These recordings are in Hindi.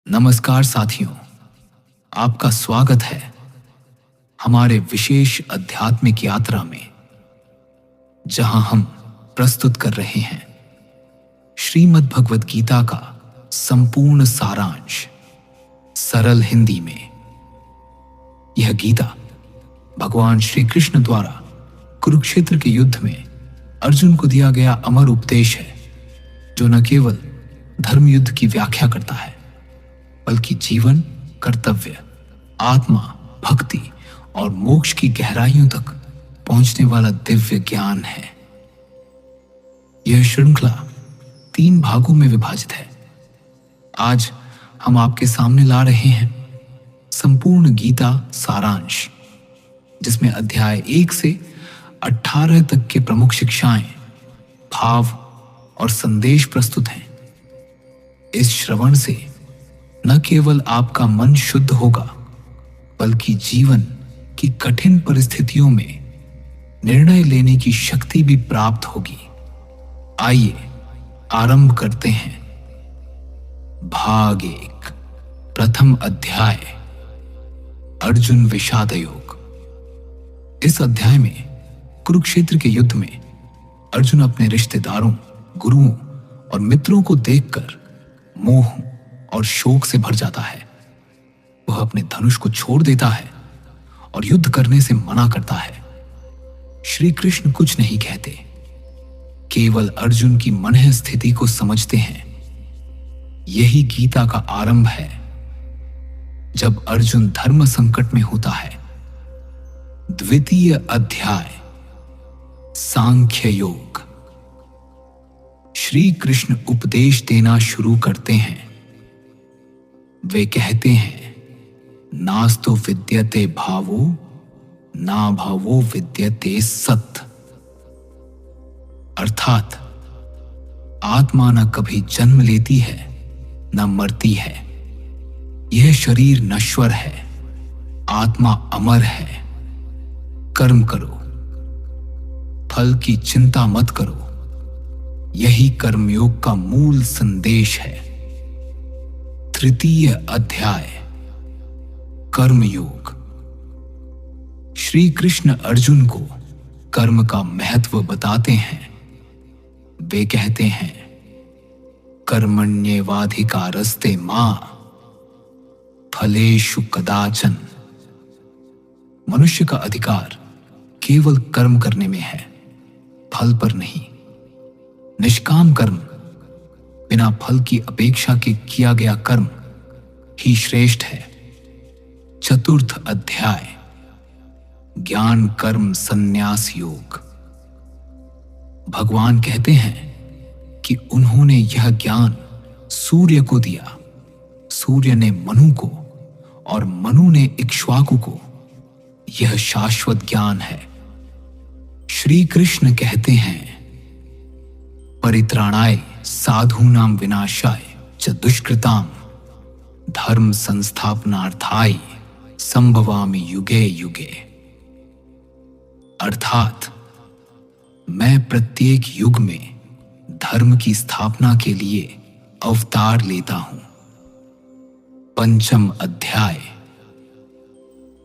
नमस्कार साथियों, आपका स्वागत है हमारे विशेष आध्यात्मिक यात्रा में, जहां हम प्रस्तुत कर रहे हैं श्रीमद् भगवद गीता का संपूर्ण सारांश सरल हिंदी में। यह गीता भगवान श्री कृष्ण द्वारा कुरुक्षेत्र के युद्ध में अर्जुन को दिया गया अमर उपदेश है, जो न केवल धर्म युद्ध की व्याख्या करता है बल्कि जीवन, कर्तव्य, आत्मा, भक्ति और मोक्ष की गहराइयों तक पहुंचने वाला दिव्य ज्ञान है। यह श्रृंखला 3 भागों में विभाजित है। आज हम आपके सामने ला रहे हैं संपूर्ण गीता सारांश, जिसमें अध्याय 1 से 18 तक के प्रमुख शिक्षाएं, भाव और संदेश प्रस्तुत हैं। इस श्रवण से न केवल आपका मन शुद्ध होगा, बल्कि जीवन की कठिन परिस्थितियों में निर्णय लेने की शक्ति भी प्राप्त होगी। आइए आरंभ करते हैं। भाग 1, प्रथम अध्याय, अर्जुन विषाद योग। इस अध्याय में कुरुक्षेत्र के युद्ध में अर्जुन अपने रिश्तेदारों, गुरुओं और मित्रों को देखकर मोह और शोक से भर जाता है। वह अपने धनुष को छोड़ देता है और युद्ध करने से मना करता है। श्री कृष्ण कुछ नहीं कहते, केवल अर्जुन की मनः स्थिति को समझते हैं। यही गीता का आरंभ है, जब अर्जुन धर्म संकट में होता है। द्वितीय अध्याय, सांख्य योग। श्री कृष्ण उपदेश देना शुरू करते हैं। वे कहते हैं, नास्तु विद्यते भावो ना भावो विद्यते सत्। अर्थात आत्मा न कभी जन्म लेती है न मरती है। यह शरीर नश्वर है, आत्मा अमर है। कर्म करो, फल की चिंता मत करो। यही कर्मयोग का मूल संदेश है। तृतीय अध्याय, कर्मयोग। श्री कृष्ण अर्जुन को कर्म का महत्व बताते हैं। वे कहते हैं, कर्मण्येवाधिकारस्ते मां फलेषु कदाचन। मनुष्य का अधिकार केवल कर्म करने में है, फल पर नहीं। निष्काम कर्म, बिना फल की अपेक्षा के किया गया कर्म ही श्रेष्ठ है। चतुर्थ अध्याय, ज्ञान कर्म संन्यास योग। भगवान कहते हैं कि उन्होंने यह ज्ञान सूर्य को दिया, सूर्य ने मनु को और मनु ने इक्ष्वाकु को। यह शाश्वत ज्ञान है। श्री कृष्ण कहते हैं, परित्राणाय साधूनां विनाशाय च दुष्कृतां धर्म संस्थापनार्थाय संभवामि युगे युगे। अर्थात मैं प्रत्येक युग में धर्म की स्थापना के लिए अवतार लेता हूं। पंचम अध्याय,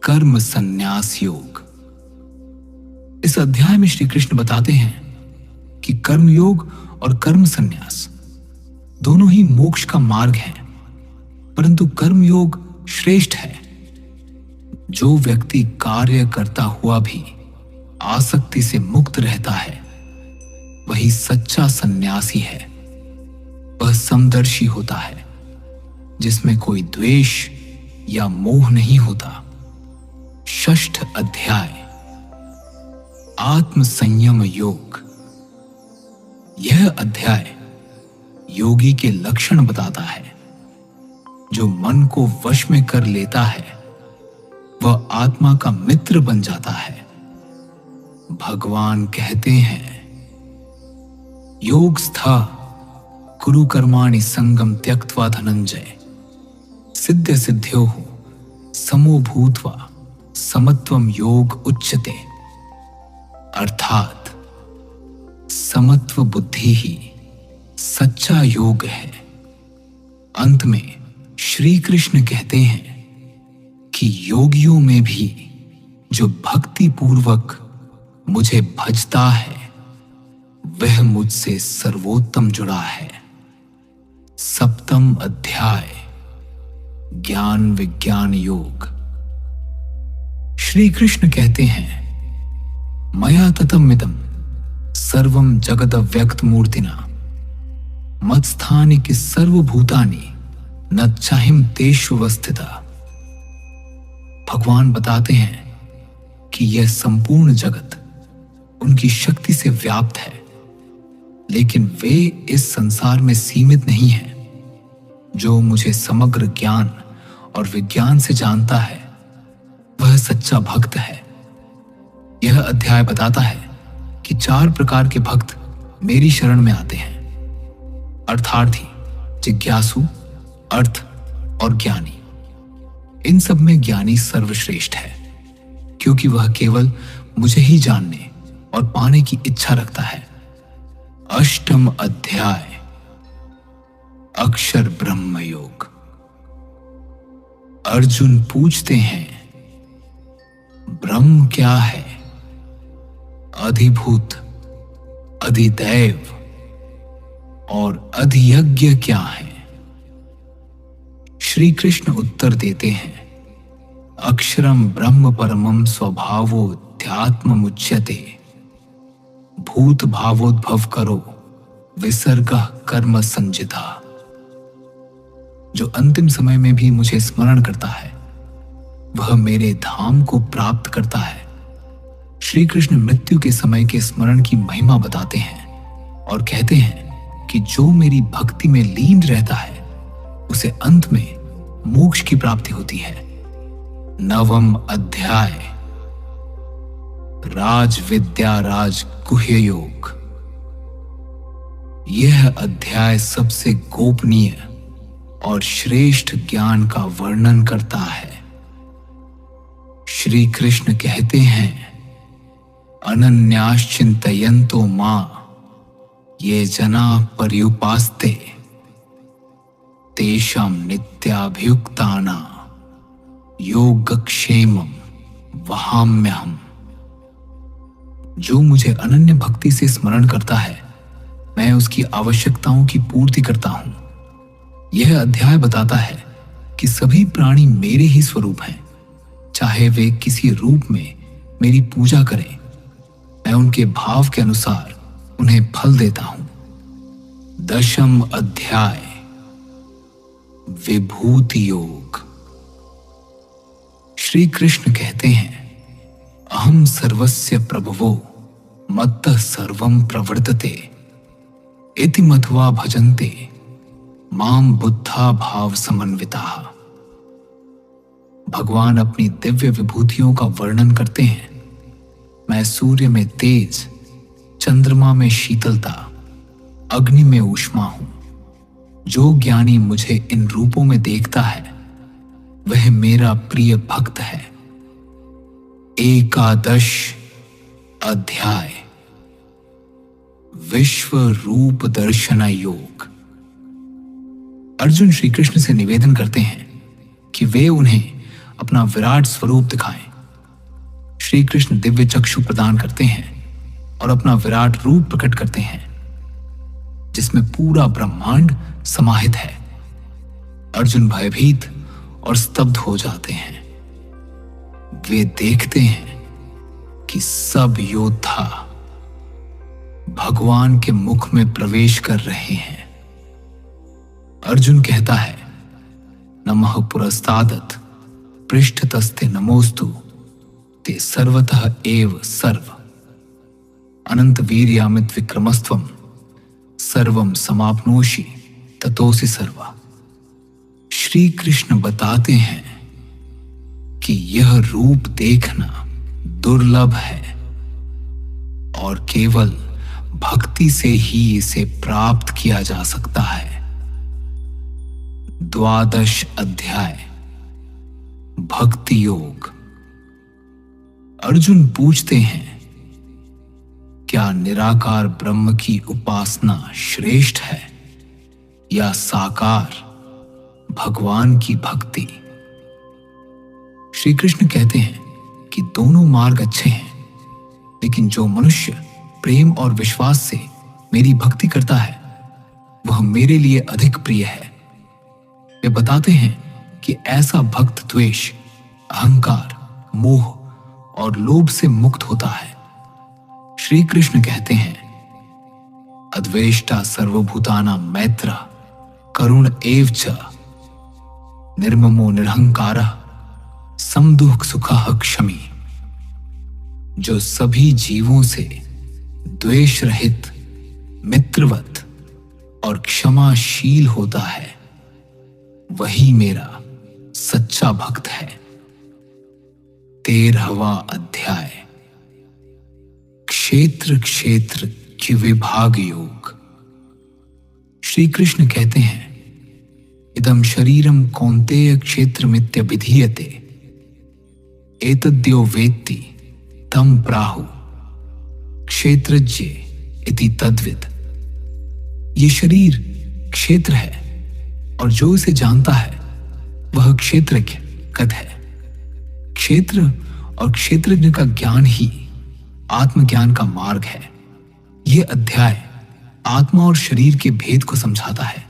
कर्म संन्यास योग। इस अध्याय में श्री कृष्ण बताते हैं कि कर्मयोग और कर्म संन्यास दोनों ही मोक्ष का मार्ग है, परंतु कर्मयोग श्रेष्ठ है। जो व्यक्ति कार्य करता हुआ भी आसक्ति से मुक्त रहता है, वही सच्चा सन्यासी है। वह समदर्शी होता है, जिसमें कोई द्वेष या मोह नहीं होता। षष्ठ अध्याय, आत्म संयम योग। यह अध्याय योगी के लक्षण बताता है। जो मन को वश में कर लेता है, वह आत्मा का मित्र बन जाता है। भगवान कहते हैं, योगस्था कुरु कर्माणि संगम त्यक्त्वा धनंजय सिद्ध सिद्ध्योः समो भूत्वा समत्वम योग उच्यते। अर्थात समत्व बुद्धि ही सच्चा योग है। अंत में श्री कृष्ण कहते हैं कि योगियों में भी जो भक्ति पूर्वक मुझे भजता है वह मुझसे सर्वोत्तम जुड़ा है। सप्तम अध्याय ज्ञान विज्ञान योग। श्री कृष्ण कहते हैं, मया ततमिदं सर्वं जगद व्यक्त मूर्तिना मत्स्थानि कि सर्वभूतानि न चाहिम तेषु वस्थिता। भगवान बताते हैं कि यह संपूर्ण जगत उनकी शक्ति से व्याप्त है, लेकिन वे इस संसार में सीमित नहीं हैं। जो मुझे समग्र ज्ञान और विज्ञान से जानता है वह सच्चा भक्त है। यह अध्याय बताता है कि 4 प्रकार के भक्त मेरी शरण में आते हैं, अर्थार्थी, जिज्ञासु, अर्थ और ज्ञानी। इन सब में ज्ञानी सर्वश्रेष्ठ है, क्योंकि वह केवल मुझे ही जानने और पाने की इच्छा रखता है। अष्टम अध्याय अक्षर ब्रह्म योग। अर्जुन पूछते हैं, ब्रह्म क्या है? अधिभूत, अधिदैव और अधियज्ञ क्या है? श्री कृष्ण उत्तर देते हैं, अक्षरम ब्रह्म परमं स्वभावोऽध्यात्म मुच्यते भूत भावोद्भव करो विसर्गः कर्म संजिता। जो अंतिम समय में भी मुझे स्मरण करता है वह मेरे धाम को प्राप्त करता है। श्री कृष्ण मृत्यु के समय के स्मरण की महिमा बताते हैं और कहते हैं कि जो मेरी भक्ति में लीन रहता है उसे अंत में मोक्ष की प्राप्ति होती है। नवम अध्याय राज विद्या राज गुह्य योग। यह अध्याय सबसे गोपनीय और श्रेष्ठ ज्ञान का वर्णन करता है। श्री कृष्ण कहते हैं, अनन्याश्चिन्तयन्तो मां ये जना पर्युपास्ते तेषां नित्याभियुक्तानां योगक्षेमं वहाम्यहम्। जो मुझे अनन्य भक्ति से स्मरण करता है मैं उसकी आवश्यकताओं की पूर्ति करता हूं। यह अध्याय बताता है कि सभी प्राणी मेरे ही स्वरूप हैं, चाहे वे किसी रूप में मेरी पूजा करें, मैं उनके भाव के अनुसार उन्हें फल देता हूं। दशम अध्याय विभूति योग। श्री कृष्ण कहते हैं, अहम सर्वस्य प्रभवो मत्तः सर्वं प्रवर्तते इति मत्वा भजन्ते माम बुद्धा भाव समन्विताः। भगवान अपनी दिव्य विभूतियों का वर्णन करते हैं। मैं सूर्य में तेज, चंद्रमा में शीतलता, अग्नि में ऊष्मा हूं। जो ज्ञानी मुझे इन रूपों में देखता है वह मेरा प्रिय भक्त है। एकादश अध्याय विश्व रूप दर्शन योग। अर्जुन श्री कृष्ण से निवेदन करते हैं कि वे उन्हें अपना विराट स्वरूप दिखाएं। श्री कृष्ण दिव्य चक्षु प्रदान करते हैं और अपना विराट रूप प्रकट करते हैं जिसमें पूरा ब्रह्मांड समाहित है। अर्जुन भयभीत और स्तब्ध हो जाते हैं। वे देखते हैं कि सब योद्धा भगवान के मुख में प्रवेश कर रहे हैं। अर्जुन कहता है, नमः पुरस्तादत पृष्ठतस्ते नमोस्तु ते सर्वतः एव सर्व अनंत वीर्यामित विक्रमस्त्वं सर्वं समाप्नोषि ततोसि सर्वा। श्री कृष्ण बताते हैं कि यह रूप देखना दुर्लभ है और केवल भक्ति से ही इसे प्राप्त किया जा सकता है। द्वादश अध्याय भक्ति योग। अर्जुन पूछते हैं, क्या निराकार ब्रह्म की उपासना श्रेष्ठ है या साकार भगवान की भक्ति। श्री कृष्ण कहते हैं कि दोनों मार्ग अच्छे हैं, लेकिन जो मनुष्य प्रेम और विश्वास से मेरी भक्ति करता है वह मेरे लिए अधिक प्रिय है। वे बताते हैं कि ऐसा भक्त द्वेष, अहंकार, मोह और लोभ से मुक्त होता है। श्री कृष्ण कहते हैं, अद्वेष्टा सर्वभूतानां मैत्र करुण एव च निर्ममो निरहंकारः समदुःख सुखः क्षमी। जो सभी जीवों से द्वेष रहित, मित्रवत और क्षमाशील होता है वही मेरा सच्चा भक्त है। 13वां अध्याय, क्षेत्र क्षेत्र की विभाग योग। श्री कृष्ण कहते हैं, इदं शरीरम कौन्तेय क्षेत्रमित्यभिधीयते एतद्यो वेत्ति तम प्राहु क्षेत्रज्ञ इति तद्विद। ये शरीर क्षेत्र है और जो इसे जानता है वह क्षेत्रज्ञ कहते है। क्षेत्र और क्षेत्रज्ञ का ज्ञान ही आत्मज्ञान का मार्ग है। यह अध्याय आत्मा और शरीर के भेद को समझाता है।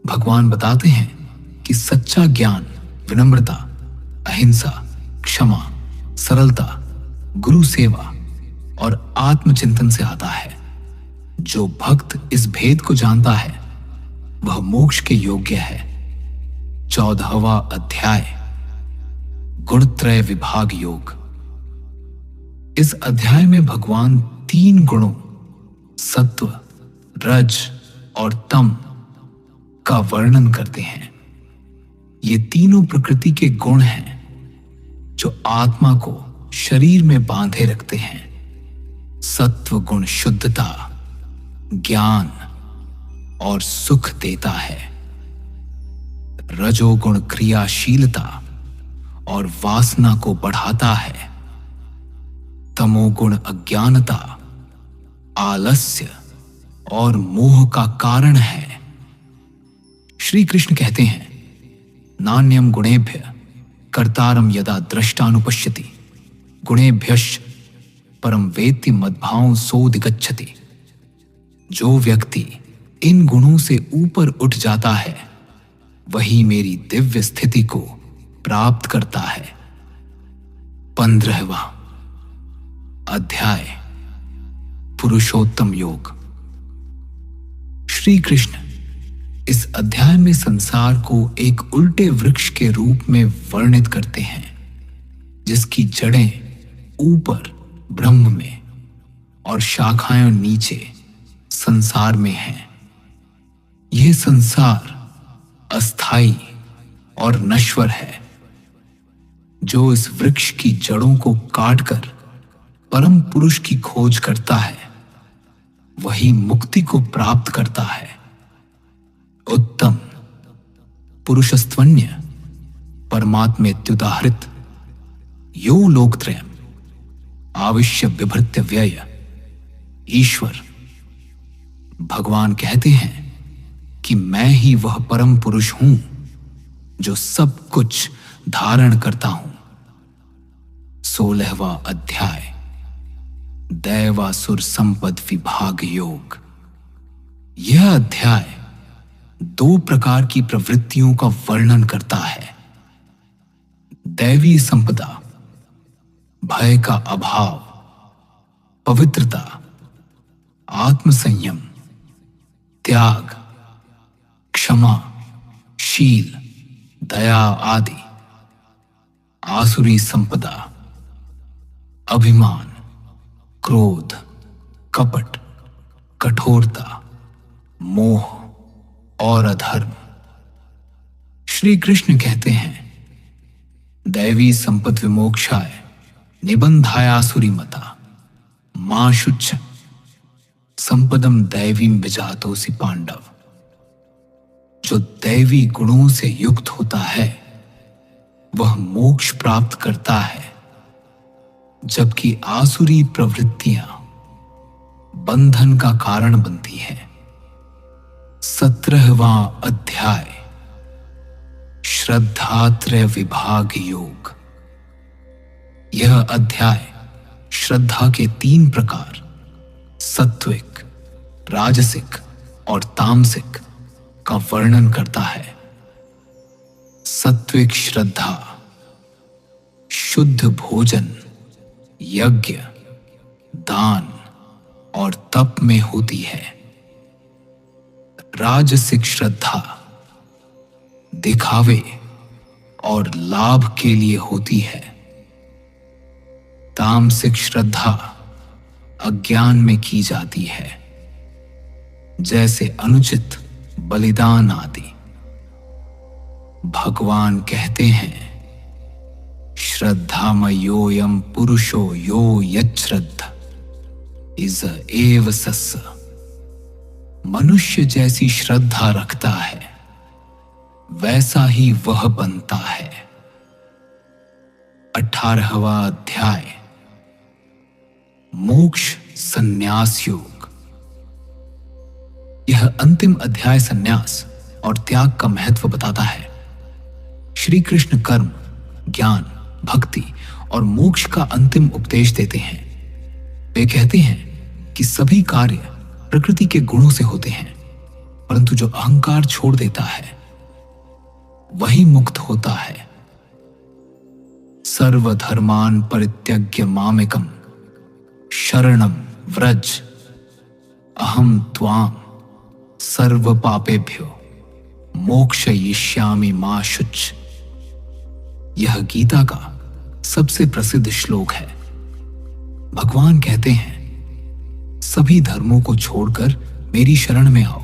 भगवान बताते हैं कि सच्चा ज्ञान विनम्रता, अहिंसा, क्षमा, सरलता, गुरु सेवा और आत्मचिंतन से आता है। जो भक्त इस भेद को जानता है वह मोक्ष के योग्य है। 14वां अध्याय, गुणत्रय विभाग योग। इस अध्याय में भगवान 3 गुणों सत्व, रज और तम का वर्णन करते हैं। ये तीनों प्रकृति के गुण हैं जो आत्मा को शरीर में बांधे रखते हैं। सत्व गुण शुद्धता, ज्ञान और सुख देता है। रजोगुण क्रियाशीलता और वासना को बढ़ाता है। तमोगुण अज्ञानता, आलस्य और मोह का कारण है। श्री कृष्ण कहते हैं, नान्यम गुणेभ्य कर्तारम यदा द्रष्टानुपश्यति गुणेभ्यश्च परम वेत्ति मद्भाव सोऽधिगच्छति। जो व्यक्ति इन गुणों से ऊपर उठ जाता है वही मेरी दिव्य स्थिति को प्राप्त करता है। 15वां अध्याय, पुरुषोत्तम योग। श्री कृष्ण इस अध्याय में संसार को एक उल्टे वृक्ष के रूप में वर्णित करते हैं, जिसकी जड़ें ऊपर ब्रह्म में और शाखाएं नीचे संसार में हैं। यह संसार अस्थाई और नश्वर है। जो इस वृक्ष की जड़ों को काटकर परम पुरुष की खोज करता है वही मुक्ति को प्राप्त करता है। उत्तम पुरुषस्त्वन्य परमात्मेत्युदाहृत यो लोकत्रयम् आविश्य बिभृत्य व्यय। ईश्वर भगवान कहते हैं कि मैं ही वह परम पुरुष हूं जो सब कुछ धारण करता हूं। 16वां अध्याय, दैवासुर संपद विभाग योग। यह अध्याय 2 प्रकार की प्रवृत्तियों का वर्णन करता है। दैवी संपदा, भय का अभाव, पवित्रता, आत्मसंयम, त्याग, क्षमा, शील, दया आदि। आसुरी संपदा, अभिमान, क्रोध, कपट, कठोरता, मोह और अधर्म। श्री कृष्ण कहते हैं, दैवी संपद विमोक्षाय निबंधायासुरी मता मां शुच्छ संपदम दैवीम विजातोसि पांडव। जो दैवी गुणों से युक्त होता है वह मोक्ष प्राप्त करता है, जबकि आसुरी प्रवृत्तियां बंधन का कारण बनती हैं। 17वां अध्याय, श्रद्धात्रय विभाग योग। यह अध्याय श्रद्धा के 3 प्रकार सत्विक, राजसिक और तामसिक का वर्णन करता है। सत्विक श्रद्धा शुद्ध भोजन, यज्ञ, दान और तप में होती है। राजसिक श्रद्धा दिखावे और लाभ के लिए होती है। तामसिक श्रद्धा अज्ञान में की जाती है, जैसे अनुचित बलिदान आदि। भगवान कहते हैं, श्रद्धामयोऽयं पुरुषो यो यच्छ्रद्ध इज एव सस्स। मनुष्य जैसी श्रद्धा रखता है, वैसा ही वह बनता है। 18वां अध्याय मोक्ष संन्यास योग। यह अंतिम अध्याय संन्यास और त्याग का महत्व बताता है। श्री कृष्ण कर्म, ज्ञान, भक्ति और मोक्ष का अंतिम उपदेश देते हैं। वे कहते हैं कि सभी कार्य प्रकृति के गुणों से होते हैं, परंतु जो अहंकार छोड़ देता है वही मुक्त होता है। सर्वधर्मान् परित्यज्य मामेकं शरणं व्रज अहम त्वाम सर्व पापेभ्यो मोक्षयिष्यामि मा शुच। यह गीता का सबसे प्रसिद्ध श्लोक है। भगवान कहते हैं, सभी धर्मों को छोड़कर मेरी शरण में आओ,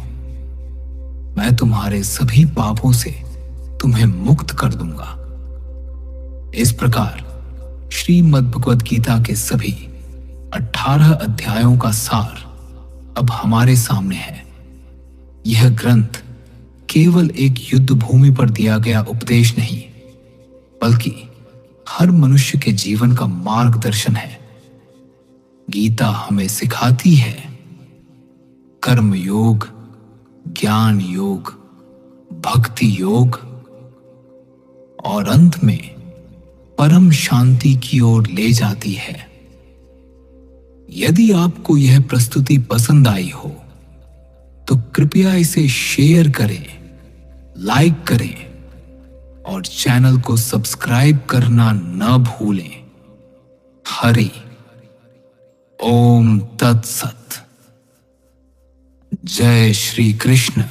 मैं तुम्हारे सभी पापों से तुम्हें मुक्त कर दूंगा। इस प्रकार श्रीमद् भगवद गीता के सभी 18 अध्यायों का सार अब हमारे सामने है। यह ग्रंथ केवल एक युद्ध भूमि पर दिया गया उपदेश नहीं, बल्कि हर मनुष्य के जीवन का मार्गदर्शन है। गीता हमें सिखाती है कर्म योग, ज्ञान योग, भक्ति योग और अंत में परम शांति की ओर ले जाती है। यदि आपको यह प्रस्तुति पसंद आई हो तो कृपया इसे शेयर करें, लाइक करें और चैनल को सब्सक्राइब करना न भूलें। हरि ओम तत्सत। जय श्री कृष्ण।